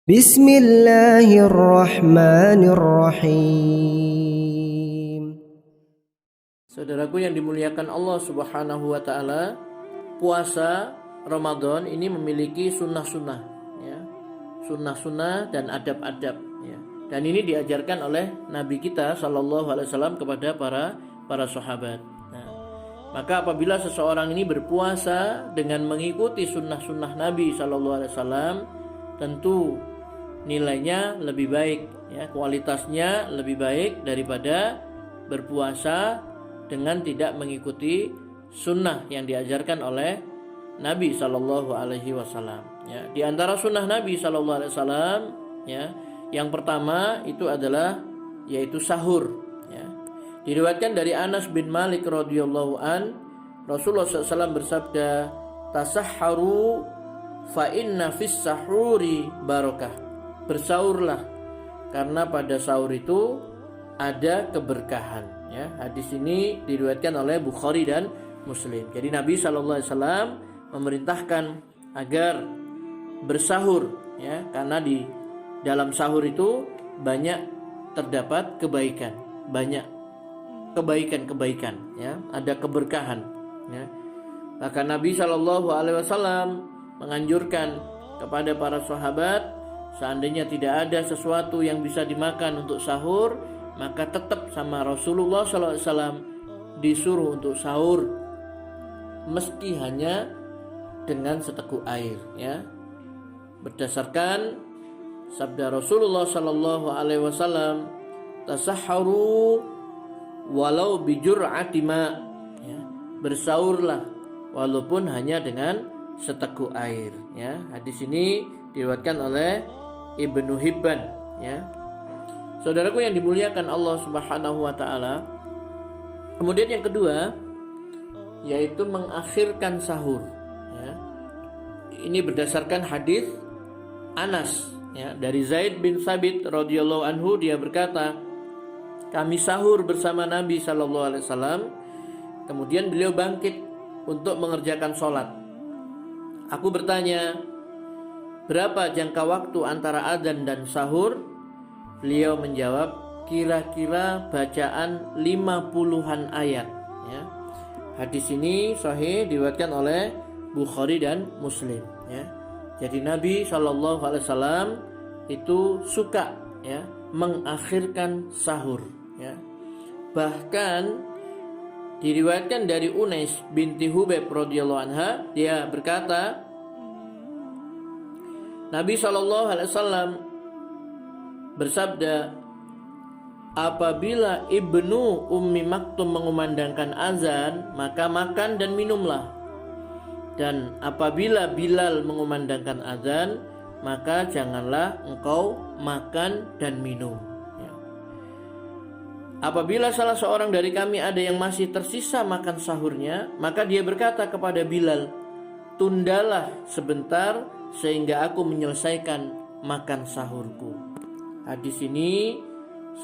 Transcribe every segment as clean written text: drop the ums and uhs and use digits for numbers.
Bismillahirrahmanirrahim. Saudaraku yang dimuliakan Allah Subhanahu wa taala, puasa Ramadan ini memiliki sunnah-sunnah ya. Sunnah-sunnah dan adab-adab ya. Dan ini diajarkan oleh Nabi kita sallallahu alaihi wasallam kepada para sahabat. Nah, maka apabila seseorang ini berpuasa dengan mengikuti sunnah-sunnah Nabi sallallahu alaihi wasallam, tentu nilainya lebih baik ya, kualitasnya lebih baik daripada berpuasa dengan tidak mengikuti sunnah yang diajarkan oleh Nabi Shallallahu Alaihi Wasallam. Ya, di antara sunnah Nabi Shallallahu Alaihi Wasallam, ya, yang pertama itu adalah yaitu sahur. Ya. Diriwayatkan dari Anas bin Malik radhiyallahu an, Rasulullah SAW bersabda, "Tasahharu fa inna fis sahuri barakah." Bersaurlah karena pada sahur itu ada keberkahan ya. Hadis ini diriwayatkan oleh Bukhari dan Muslim. Jadi Nabi SAW memerintahkan agar bersahur ya, karena di dalam sahur itu banyak terdapat kebaikan, banyak kebaikan ya, ada keberkahan ya. Maka Nabi SAW menganjurkan kepada para sahabat, seandainya tidak ada sesuatu yang bisa dimakan untuk sahur, maka tetap sama Rasulullah SAW disuruh untuk sahur meski hanya dengan seteguk air ya. Berdasarkan sabda Rasulullah SAW, tasahharu walau bijur'ati ma ya. Bersahurlah walaupun hanya dengan seteguk air ya. Hadis ini diriwayatkan oleh Ibnu Hibban ya. Saudaraku yang dimuliakan Allah Subhanahu wa taala. Kemudian yang kedua yaitu mengakhirkan sahur ya. Ini berdasarkan hadis Anas ya, dari Zaid bin Sabit radhiyallahu anhu, dia berkata, kami sahur bersama Nabi sallallahu alaihi wasallam, kemudian beliau bangkit untuk mengerjakan sholat. Aku bertanya, berapa jangka waktu antara adzan dan sahur? Beliau menjawab, kira-kira bacaan 50-an ayat ya. Hadis ini sahih diriwayatkan oleh Bukhari dan Muslim ya. Jadi Nabi SAW itu suka ya mengakhirkan sahur ya. Bahkan diriwayatkan dari Unais binti Hubaib radhiyallahu anha, dia berkata, Nabi SAW bersabda, apabila Ibnu Ummi Maktum mengumandangkan azan, maka makan dan minumlah. Dan apabila Bilal mengumandangkan azan, maka janganlah engkau makan dan minum. Ya. Apabila salah seorang dari kami ada yang masih tersisa makan sahurnya, maka dia berkata kepada Bilal, tundalah sebentar sehingga aku menyelesaikan makan sahurku. Hadis ini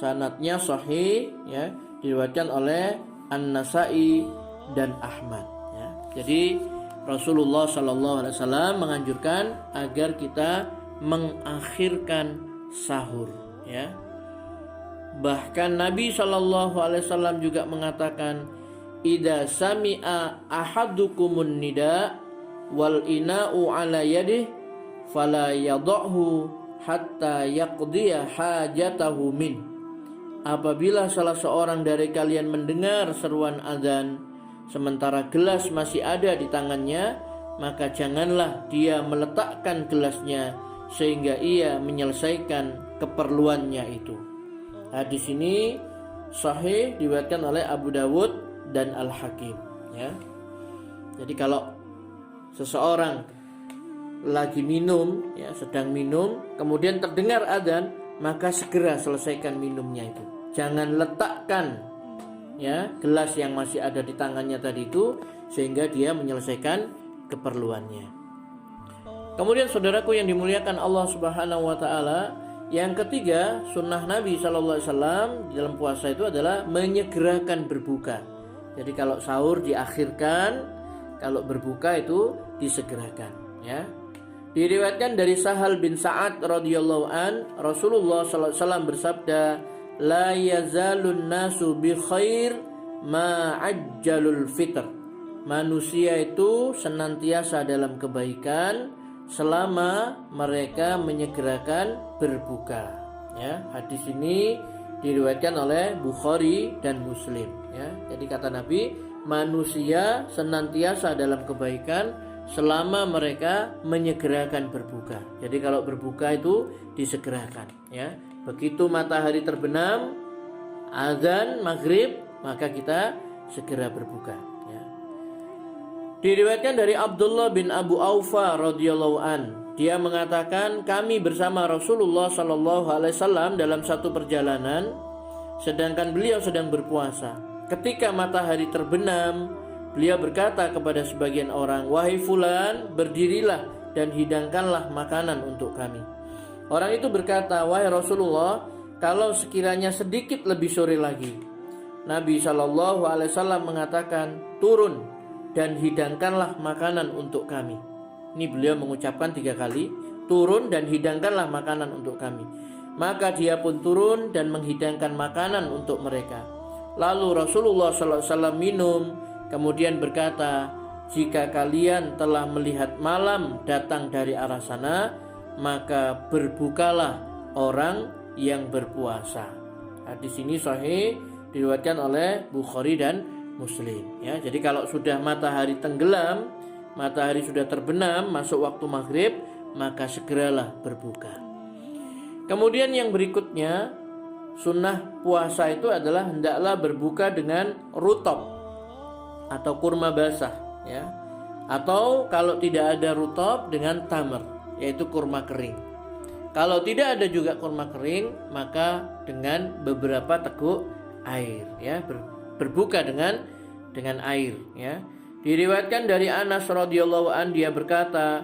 sanadnya sahih ya, diriwayatkan oleh An-Nasa'i dan Ahmad ya. Jadi Rasulullah SAW menganjurkan agar kita mengakhirkan sahur ya. Bahkan Nabi SAW juga mengatakan, idza sami'a ahadukumun nida wal ina'u ala yadih fala yadhhu hatta yaqdiya hajatahu min. Apabila salah seorang dari kalian mendengar seruan azan sementara gelas masih ada di tangannya, maka janganlah dia meletakkan gelasnya sehingga ia menyelesaikan keperluannya itu. Hadis ini sahih diriwayatkan oleh Abu Dawud dan Al-Hakim ya. Jadi kalau seseorang lagi minum ya, sedang minum, kemudian terdengar adzan, maka segera selesaikan minumnya itu. Jangan letakkan ya gelas yang masih ada di tangannya tadi itu sehingga dia menyelesaikan keperluannya. Kemudian saudaraku yang dimuliakan Allah Subhanahu wa taala, yang ketiga sunnah Nabi sallallahu alaihi wasallam dalam puasa itu adalah menyegerakan berbuka. Jadi kalau sahur diakhirkan, kalau berbuka itu disegerakan ya. Diriwayatkan dari Sahal bin Sa'ad radhiyallahu an, Rasulullah sallallahu alaihi wasallam bersabda, la yazalun nasu bi khair ma ajjalul fitr. Manusia itu senantiasa dalam kebaikan selama mereka menyegerakan berbuka. Ya, hadis ini diriwayatkan oleh Bukhari dan Muslim. Ya, jadi kata Nabi, manusia senantiasa dalam kebaikan selama mereka menyegerakan berbuka. Jadi kalau berbuka itu disegerakan. Ya, begitu matahari terbenam, azan maghrib, maka kita segera berbuka. Diriwayatkan dari Abdullah bin Abu Aufa radhiyallahu an, dia mengatakan kami bersama Rasulullah sallallahu alaihi wasallam dalam satu perjalanan, sedangkan beliau sedang berpuasa. Ketika matahari terbenam, beliau berkata kepada sebagian orang, wahai fulan, berdirilah dan hidangkanlah makanan untuk kami. Orang itu berkata, wahai Rasulullah, kalau sekiranya sedikit lebih sore lagi. Nabi sallallahu alaihi wasallam mengatakan, turun dan hidangkanlah makanan untuk kami. Ini beliau mengucapkan 3 kali, turun dan hidangkanlah makanan untuk kami. Maka dia pun turun dan menghidangkan makanan untuk mereka. Lalu Rasulullah SAW minum, kemudian berkata, jika kalian telah melihat malam datang dari arah sana, maka berbukalah orang yang berpuasa. Hadis ini sahih, diriwayatkan oleh Bukhari dan Muslim. Ya, jadi kalau sudah matahari tenggelam, matahari sudah terbenam, masuk waktu maghrib, maka segeralah berbuka. Kemudian yang berikutnya, sunnah puasa itu adalah hendaklah berbuka dengan rutab atau kurma basah, ya. Atau kalau tidak ada rutab dengan tamar, yaitu kurma kering. Kalau tidak ada juga kurma kering, maka dengan beberapa teguk air, ya. Berbuka dengan air, ya. Diriwayatkan dari Anas radhiyallahu an, dia berkata,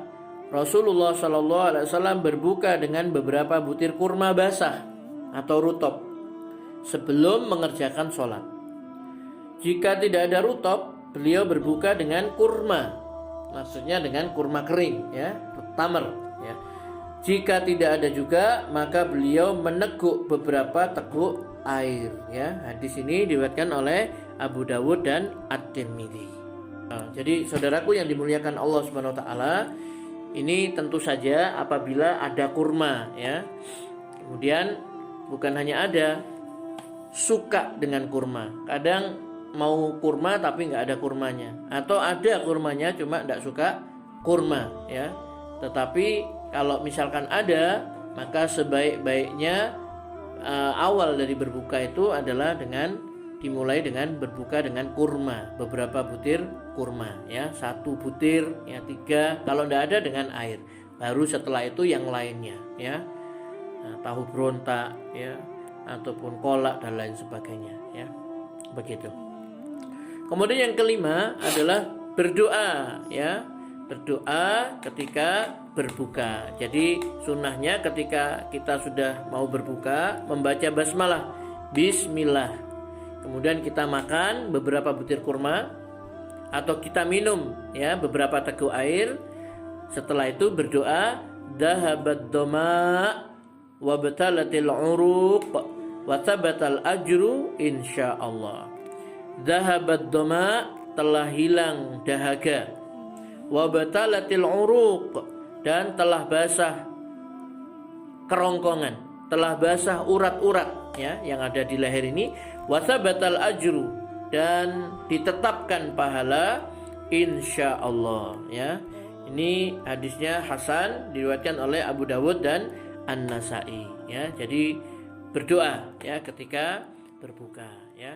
Rasulullah sallallahu alaihi wasallam berbuka dengan beberapa butir kurma basah atau rutab sebelum mengerjakan sholat. Jika tidak ada rutab, beliau berbuka dengan kurma, maksudnya dengan kurma kering, ya, tamar, ya. Jika tidak ada juga, maka beliau meneguk beberapa teguk air, ya. Hadis ini diriwayatkan oleh Abu Dawud dan At-Tirmidzi. Jadi saudaraku yang dimuliakan Allah Subhanahu wa taala, ini tentu saja apabila ada kurma, ya. Kemudian bukan hanya ada, suka dengan kurma. Kadang mau kurma tapi nggak ada kurmanya, atau ada kurmanya cuma nggak suka kurma, ya. Tetapi kalau misalkan ada, maka sebaik-baiknya awal dari berbuka itu adalah dimulai dengan berbuka dengan kurma, beberapa butir kurma, ya, 1 butir, ya, 3, kalau tidak ada dengan air. Baru setelah itu yang lainnya, ya, tahu berontak, ya, ataupun kolak dan lain sebagainya, ya, begitu. Kemudian yang kelima adalah berdoa, ya, berdoa ketika berbuka. Jadi sunnahnya ketika kita sudah mau berbuka, membaca basmalah, bismillah. Kemudian kita makan beberapa butir kurma atau kita minum, ya, beberapa teguk air. Setelah itu berdoa, dhahabad dama wa batalatil uruq wa tabatal ajru insyaallah. Dhahabad dama, telah hilang dahaga, wa batalatil uruq, dan telah basah kerongkongan, telah basah urat-urat, ya, yang ada di leher ini, wasabatal ajru, dan ditetapkan pahala insyaallah, ya. Ini hadisnya hasan, diriwayatkan oleh Abu Dawud dan An-Nasa'i, ya. Jadi berdoa, ya, ketika berbuka, ya.